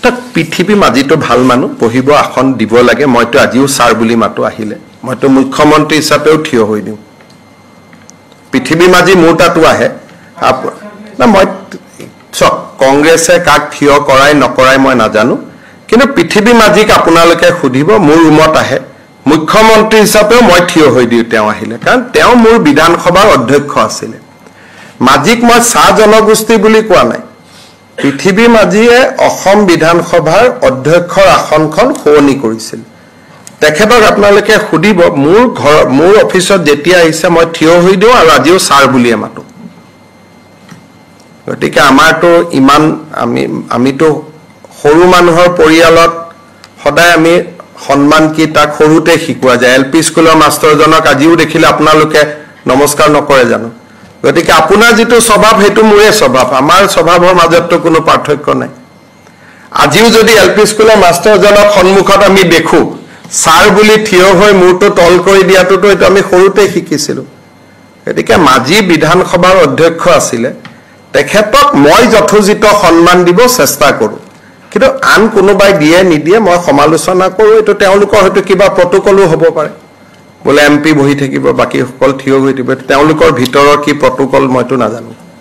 তাক পৃথিৱী মাজিটো ভাল মানুহ পঢ়িব আসন দিব লাগে মইতো আজিও ছাৰ বুলি মাতো আহিলে মইতো মুখ্যমন্ত্ৰী হিচাপেও থিয় হৈ দিওঁ পৃথিৱী মাজি মোৰ তাতো আহে না মই কংগ্ৰেছে কাক থিয় কৰাই নকৰাই মই নাজানো কিন্তু পৃথিৱী মাজিক আপোনালোকে সুধিব মোৰ ৰুমত আহে মুখ্যমন্ত্ৰী হিচাপেও মই থিয় হৈ দিওঁ তেওঁ আহিলে কাৰণ তেওঁ মোৰ বিধানসভাৰ অধ্যক্ষ আছিল মাজিক মই চাহ জনগোষ্ঠী বুলি কোৱা নাই পৃথিৱী মাজিয়ে অসম বিধানসভাৰ অধ্যক্ষৰ আসনখন সলনি কৰিছিল তেখেতক আপোনালোকে সুধিব মোৰ অফিচত যেতিয়া আহিছে মই থিয় হৈ দিওঁ আৰু আজিও ছাৰ বুলিয়ে মাতো গতিকে আমাৰতো ইমান আমিতো সৰু মানুহৰ পৰিয়ালত সদায় আমি সন্মান কি তাক সৰুতে শিকোৱা যায় এলপি স্কুলৰ মাষ্টৰজনক আজিও দেখিলে আপোনালোকে নমস্কাৰ নকৰে জানো গতিকে আপোনাৰ যেটো স্বভাৱ হেতু মোৰে স্বভাৱ আমাৰ স্বভাৱৰ মাজততো কোনো পাৰ্থক্য নাই আজিও যদি এলপি স্কুলৰ মাষ্টৰজনক সন্মুখত আমি দেখো ছাৰ বুলি থিয় হৈ মূৰটো তল কৰি দিয়াটোতো এটা আমি সৰুতে শিকিছিলো গতিকে মাজি বিধানসভাৰ অধ্যক্ষ আছিল তেখেতক মই যথোচিত সন্মান দিব চেষ্টা কৰো কিন্তু আন কোনোবাই দিয়ে নিদিয়ে মই সমালোচনা কৰো এটো তেওঁলোকৰ হয়তো কিবা প্ৰটোকলো হ'ব পাৰে বলে এমপি বহি থাকিব বাকি সকল থিয় হৈ থাকিব তেওঁলোকৰ ভিতৰৰ কি প্ৰটোকল মইতো নাজানো